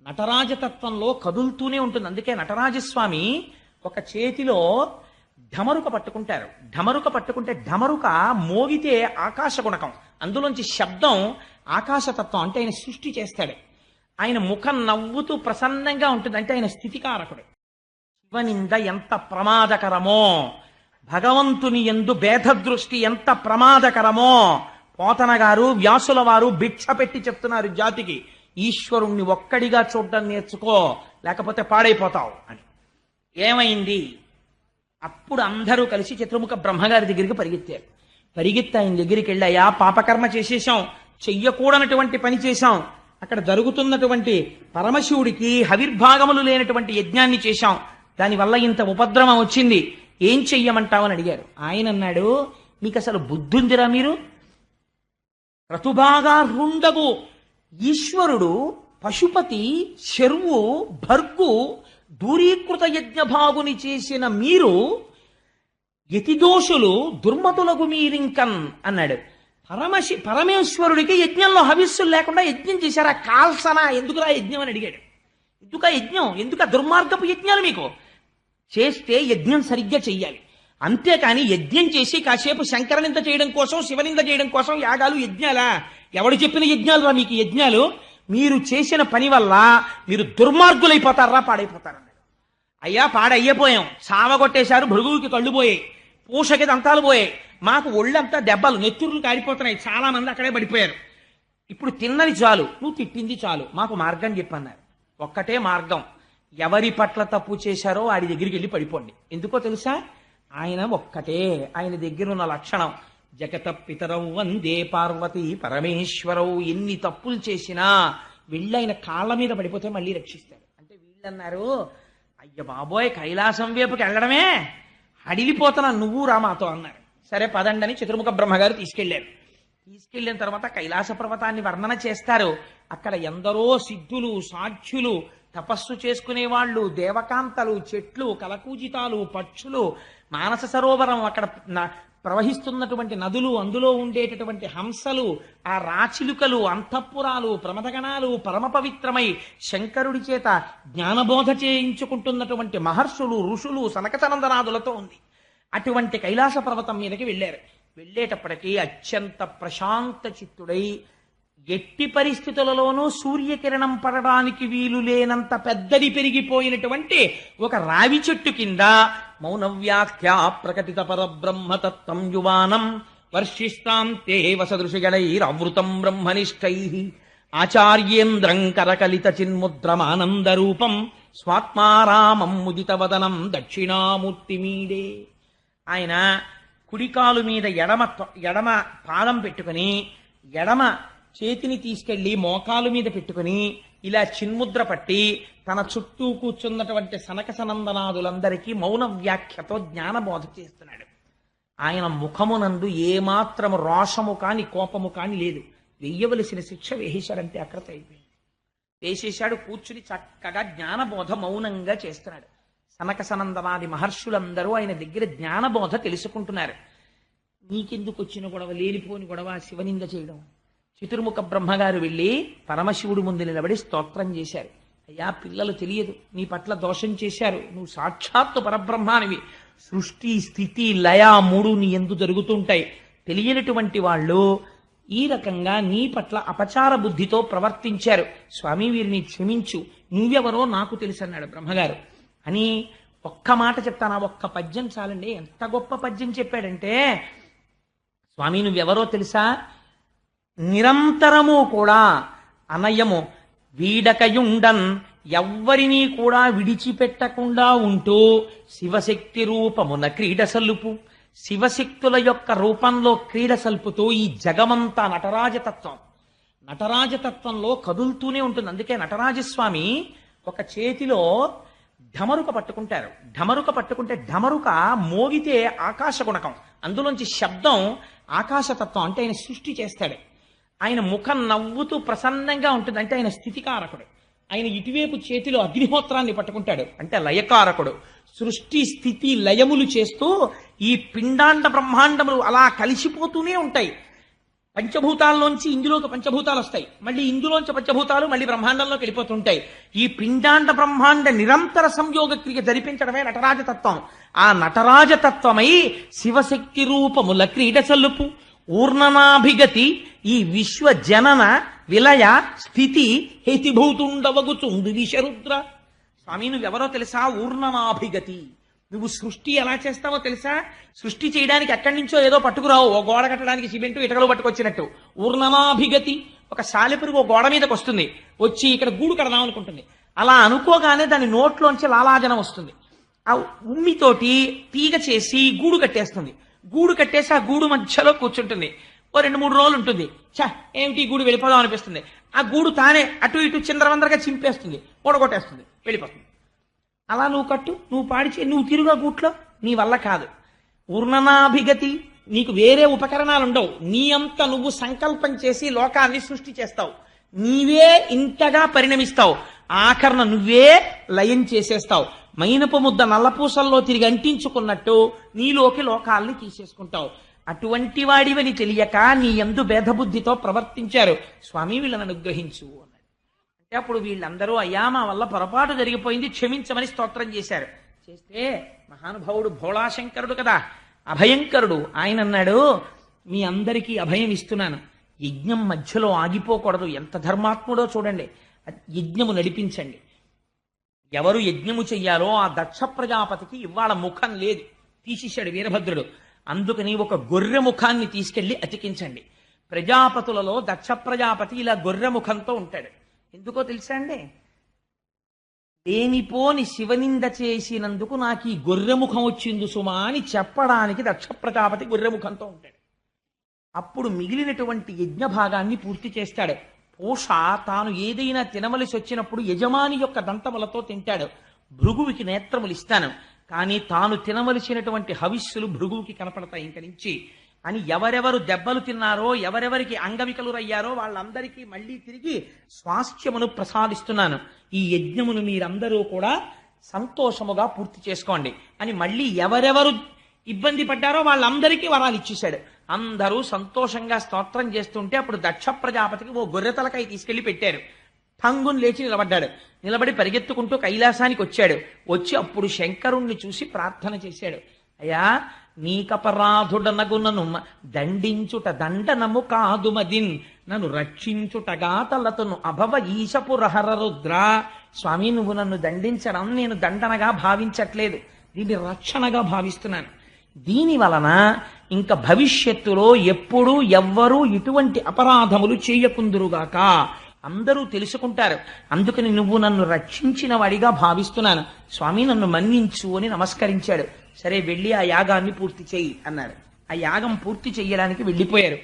నటరాజతత్వంలో కదులుతూనే ఉంటుంది. అందుకే నటరాజస్వామి ఒక చేతిలో ఢమరుక పట్టుకుంటారు. ఢమరుక పట్టుకుంటే ఢమరుక మోగితే ఆకాశ గుణకం, అందులోంచి శబ్దం ఆకాశతత్వం, అంటే ఆయన సృష్టి చేస్తాడు. ఆయన ముఖం నవ్వుతూ ప్రసన్నంగా ఉంటుంది, అంటే ఆయన స్థితికారకుడు. శివనింద ఎంత ప్రమాదకరమో, భగవంతుని యందు భేదదృష్టి ఎంత ప్రమాదకరమో పోతన గారు, వ్యాసుల వారు భిక్ష పెట్టి చెప్తున్నారు జాతికి. ఈశ్వరుణ్ణి ఒక్కడిగా చూడడం నేర్చుకో, లేకపోతే పాడైపోతావు అని. ఏమైంది? అప్పుడు అందరూ కలిసి చతుర్ముఖ బ్రహ్మగారి దగ్గరికి పరిగెత్తారు. పరిగెత్తి ఆయన దగ్గరికి వెళ్ళాయా, పాపకర్మ చేసేశాం, చెయ్యకూడనటువంటి పని చేశాం, అక్కడ జరుగుతున్నటువంటి పరమశివుడికి హవిర్భాగములు లేనటువంటి యజ్ఞాన్ని చేశాం, దానివల్ల ఇంత ఉపద్రవం వచ్చింది, ఏం చెయ్యమంటావని అడిగారు. ఆయన అన్నాడు, మీకు అసలు బుద్ధుందిరా? మీరు క్రతుబాగా రుండగు ఈశ్వరుడు పశుపతి శర్వు భర్గు దూరీకృత యజ్ఞభాగుని చేసిన మీరు యతిదోషులు దుర్మతులకు మీరింకన్ అన్నాడు. పరమేశ్వరుడికి యజ్ఞంలో హవిస్సులు లేకుండా యజ్ఞం చేశారా? కాల్సన ఎందుకురా యజ్ఞం అని అడిగాడు. ఎందుక యజ్ఞం, ఎందుక దుర్మార్గపు యజ్ఞాలు? మీకు చేస్తే యజ్ఞం సరిగ్గా చెయ్యాలి, అంతేకాని యజ్ఞం చేసి కాసేపు శంకరనింద చేయడం కోసం, శివనింద చేయడం కోసం యాగాలు యజ్ఞాలా? ఎవడు చెప్పిన యజ్ఞాలు రా మీకు యజ్ఞాలు? మీరు చేసిన పని వల్ల మీరు దుర్మార్గులైపోతారా, పాడైపోతారన్నాడు. అయ్యా పాడయ్యిపోయాం, సావగొట్టేశారు, భృగువుకి కళ్ళు పోయాయి, పూషకి దంతాలు పోయాయి, మాకు ఒళ్ళంతా దెబ్బలు, నెత్తురులు కారిపోతున్నాయి, చాలా మంది అక్కడే పడిపోయారు. ఇప్పుడు తిన్నది చాలు, నువ్వు తిట్టింది చాలు, మాకు మార్గం చెప్పన్నారు. ఒక్కటే మార్గం, ఎవరి పట్ల తప్పు చేశారో వాడి దగ్గరికి వెళ్ళి పడిపోండి. ఎందుకో తెలుసా? ఆయన ఒక్కటే, ఆయన దగ్గర ఉన్న లక్షణం జగత పితరౌ వందే పార్వతీ పరమేశ్వరౌ. ఎన్ని తప్పులు చేసినా వెళ్ళి ఆయన కాళ్ళ మీద పడిపోతే మళ్ళీ రక్షిస్తాడు. అంటే వీళ్ళన్నారు, అయ్య బాబోయ్ కైలాసం వైపుకి వెళ్ళడమే అడిలిపోతున్నా, నువ్వు రా మాతో అన్నారు. సరే పదండి అని చతుర్ముఖ బ్రహ్మగారు తీసుకెళ్లారు. తీసుకెళ్లిన తర్వాత కైలాస పర్వతాన్ని వర్ణన చేస్తారు. అక్కడ ఎందరో సిద్ధులు, సాధ్యులు, తపస్సు చేసుకునే వాళ్ళు, దేవకాంతలు, చెట్లు, కలకూజితాలు, పక్షులు, మానస సరోవరం, అక్కడ ప్రవహిస్తున్నటువంటి నదులు, అందులో ఉండేటటువంటి హంసలు, ఆ రాచిలుకలు, అంతఃపురాలు, ప్రమదగణాలు, పరమ పవిత్రమై శంకరుడి చేత జ్ఞానబోధ చేయించుకుంటున్నటువంటి మహర్షులు, ఋషులు, సనకసనందనాదులతో ఉంది. అటువంటి కైలాస పర్వతం మీదకి వెళ్ళారు. వెళ్ళేటప్పటికీ అత్యంత ప్రశాంత చిత్తుడై, ఎట్టి పరిస్థితులలోనూ సూర్యకిరణం పడడానికి వీలు లేనంత పెద్దది పెరిగిపోయినటువంటి ఒక రావి చెట్టు కింద మౌనవ్యాఖ్యా ప్రకటిత పరబ్రహ్మతత్వం యువానం వర్షిస్తాం తే వసదృషిగణైరవృతం బ్రహ్మనిష్టై ఆచార్యేంద్రం కరకలిత చిన్ముద్రమానందరూపం స్వాత్మారామం ముదితవదనం దక్షిణామూర్తిమీడే. ఆయన కుడికాలు మీద ఎడమ పాదం పెట్టుకుని, ఎడమ చేతిని తీసుకెళ్లి మోకాలు మీద పెట్టుకుని ఇలా చిన్ముద్ర పట్టి తన చుట్టూ కూర్చున్నటువంటి సనకసనందనాదులందరికీ మౌన వ్యాఖ్యతో జ్ఞానబోధ చేస్తున్నాడు. ఆయన ముఖమునందు ఏమాత్రము రోషము కాని కోపము కాని లేదు. వెయ్యవలసిన శిక్ష వేసేశాడంటే అక్కడతో అయిపోయింది. వేసేశాడు, కూర్చుని చక్కగా జ్ఞానబోధ మౌనంగా చేస్తున్నాడు. సనకసనందనాది మహర్షులందరూ ఆయన దగ్గర జ్ఞానబోధ తెలుసుకుంటున్నారు. నీకెందుకు వచ్చిన గొడవ, లేనిపోని గొడవ, శివనింద చేయడం? చతుర్ముఖ బ్రహ్మగారు వెళ్ళి పరమశివుడు ముందు నిలబడి స్తోత్రం చేశారు. అయ్యా పిల్లలు తెలియదు, నీ పట్ల దోషం చేశారు, నువ్వు సాక్షాత్తు పరబ్రహ్మానివి, సృష్టి స్థితి లయ మూడు నీ ఎందు జరుగుతుంటాయి, తెలియనటువంటి వాళ్ళు ఈ రకంగా నీ పట్ల అపచార బుద్ధితో ప్రవర్తించారు, స్వామి వీరిని క్షమించు, నువ్వెవరో నాకు తెలుసు అన్నాడు బ్రహ్మగారు. అని ఒక్క మాట చెప్తాను, ఒక్క పద్యం చాలండి. ఎంత గొప్ప పద్యం చెప్పాడంటే, స్వామి నువ్వెవరో తెలుసా, నిరంతరము కూడా అనయము వీడకయుండన్ ఎవ్వరినీ కూడా విడిచిపెట్టకుండా ఉంటూ శివశక్తి రూపమున క్రీడ సల్లుపు, శివశక్తుల యొక్క రూపంలో క్రీడ సల్పుతూ ఈ జగమంతా నటరాజతత్వం, నటరాజతత్వంలో కదులుతూనే ఉంటుంది. అందుకే నటరాజస్వామి ఒక చేతిలో ఢమరుక పట్టుకుంటారు. ఢమరుక పట్టుకుంటే ఢమరుక మోగితే ఆకాశ గుణకం, అందులోంచి శబ్దం ఆకాశతత్వం, అంటే ఆయన సృష్టి చేస్తాడు. ఆయన ముఖం నవ్వుతూ ప్రసన్నంగా ఉంటుంది, అంటే ఆయన స్థితికారకుడు. ఆయన ఇటువైపు చేతిలో అగ్నిహోత్రాన్ని పట్టుకుంటాడు, అంటే లయకారకుడు. సృష్టి స్థితి లయములు చేస్తూ ఈ పిండాండ బ్రహ్మాండములు అలా కలిసిపోతూనే ఉంటాయి. పంచభూతాల్లోంచి ఇందులోకి పంచభూతాలు వస్తాయి, మళ్ళీ ఇందులోంచి పంచభూతాలు మళ్ళీ బ్రహ్మాండంలోకి వెళ్ళిపోతుంటాయి. ఈ పిండాండ బ్రహ్మాండ నిరంతర సంయోగ క్రియ జరిపించడమే నటరాజతత్వం. ఆ నటరాజతత్వమై శివశక్తి రూపముల క్రీడ చల్లుపు ఊర్ణనాభిగతి ఈ విశ్వ జనన విలయ స్థితి హేతిభూతుండవగుచుండు విశరుద్ర. స్వామి నువ్వెవరో తెలుసా? ఊర్ణనాభిగతి. నువ్వు సృష్టి ఎలా చేస్తావో తెలుసా? సృష్టి చేయడానికి ఎక్కడి నుంచో ఏదో పట్టుకురావు, ఓ గోడ కట్టడానికి సిమెంటు ఇటకలు పట్టుకొచ్చినట్టు. ఊర్ణనాభిగతి. ఒక సాలెపురుగు ఓ గోడ మీదకి వస్తుంది, వచ్చి ఇక్కడ గూడు కడదాం అనుకుంటుంది. అలా అనుకోగానే దాని నోట్లోంచి లాలాజనం వస్తుంది. ఆ ఉమ్మితోటి తీగ చేసి గూడు కట్టేస్తుంది. గూడు కట్టేసి ఆ గూడు మధ్యలో కూర్చుంటుంది. ఓ 2-3 రోజులు ఉంటుంది. చా ఏమిటి గూడు వెళ్ళిపోదాం అనిపిస్తుంది. ఆ గూడు తానే అటు ఇటు చిందరవందరగా చింపేస్తుంది, ఓడగొట్టేస్తుంది, వెళ్ళిపోతుంది. అలా నువ్వు కట్టు, నువ్వు పాడిచే, నువ్వు తిరుగా గూట్లో, నీ వల్ల కాదు. ఊర్ణనాభిగతి. నీకు వేరే ఉపకరణాలు ఉండవు. నీ అంత నువ్వు సంకల్పం చేసి లోకాన్ని సృష్టి చేస్తావు. నీవే ఇంతగా పరిణమిస్తావు. ఆఖరణ నువ్వే లయం చేసేస్తావు. మైనపు ముద్ద నల్లపూసల్లో తిరిగి అంటించుకున్నట్టు నీలోకి లోకాల్ని తీసేసుకుంటావు. అటువంటి వాడివని తెలియక నీ యందు భేదబుద్ధితో ప్రవర్తించారు. స్వామి వీళ్ళని అనుగ్రహించు అన్నాడు. అంటే అప్పుడు వీళ్ళందరూ అయ్యా మా వల్ల పొరపాటు జరిగిపోయింది, క్షమించమని స్తోత్రం చేశారు. చేస్తే మహానుభావుడు భోళాశంకరుడు కదా, అభయంకరుడు. ఆయన అన్నాడు, మీ అందరికీ అభయం ఇస్తున్నాను, యజ్ఞం మధ్యలో ఆగిపోకూడదు. ఎంత ధర్మాత్ముడో చూడండి. యజ్ఞము నడిపించండి. ఎవరు యజ్ఞము చెయ్యాలో ఆ దక్ష ప్రజాపతికి ఇవాళ ముఖం లేదు, తీసేశాడు వీరభద్రుడు. అందుకని ఒక గొర్రె ముఖాన్ని తీసుకెళ్లి అతికించండి. ప్రజాపతులలో దక్ష ప్రజాపతి ఇలా గొర్రె ముఖంతో ఉంటాడు. ఎందుకో తెలుసా అండి? లేనిపోని శివనింద చేసినందుకు నాకు ఈ గొర్రె ముఖం వచ్చింది సుమా అని చెప్పడానికి దక్ష ప్రజాపతి గొర్రె ముఖంతో ఉంటాడు. అప్పుడు మిగిలినటువంటి యజ్ఞ భాగాన్ని పూర్తి చేస్తాడు. పూష తాను ఏదైనా తినవలసి వచ్చినప్పుడు యజమాని యొక్క దంతములతో తింటాడు. భృగువుకి నేత్రములు ఇస్తాను, కానీ తాను తినవలసినటువంటి హవిస్సులు భృగువుకి కనపడతాయి ఇంక నుంచి అని. ఎవరెవరు దెబ్బలు తిన్నారో, ఎవరెవరికి అంగవికలురయ్యారో వాళ్ళందరికీ మళ్ళీ తిరిగి స్వాస్థ్యమును ప్రసాదిస్తున్నాను. ఈ యజ్ఞమును మీరందరూ కూడా సంతోషముగా పూర్తి చేసుకోండి అని మళ్ళీ ఎవరెవరు ఇబ్బంది పడ్డారో వాళ్ళందరికీ వరాలు ఇచ్చేశాడు. అందరూ సంతోషంగా స్తోత్రం చేస్తుంటే అప్పుడు దక్ష ప్రజాపతికి ఓ గొర్రె తలకాయ తీసుకెళ్లి పెట్టారు. ఠంగుని లేచి నిలబడ్డాడు. నిలబడి పరిగెత్తుకుంటూ కైలాసానికి వచ్చాడు. వచ్చి అప్పుడు శంకరుణ్ణి చూసి ప్రార్థన చేశాడు. అయ్యా నీకపరాధుడనగు నన్ను దండించుట దండనము కాదు మదిన్, నన్ను రక్షించుటగా తలతను అభవ ఈశపురహర రుద్ర. స్వామి నువ్వు నన్ను దండించడం నేను దండనగా భావించట్లేదు, దీన్ని రక్షణగా భావిస్తున్నాను. దీని వలన ఇంకా భవిష్యత్తులో ఎప్పుడూ ఎవ్వరూ ఇటువంటి అపరాధములు చేయకుందురుగాక, అందరూ తెలుసుకుంటారు. అందుకని నువ్వు నన్ను రక్షించిన వాడిగా భావిస్తున్నాను, స్వామి నన్ను మన్నించు అని నమస్కరించాడు. సరే వెళ్ళి ఆ యాగాన్ని పూర్తి చెయ్యి అన్నాడు. ఆ యాగం పూర్తి చెయ్యడానికి వెళ్ళిపోయారు.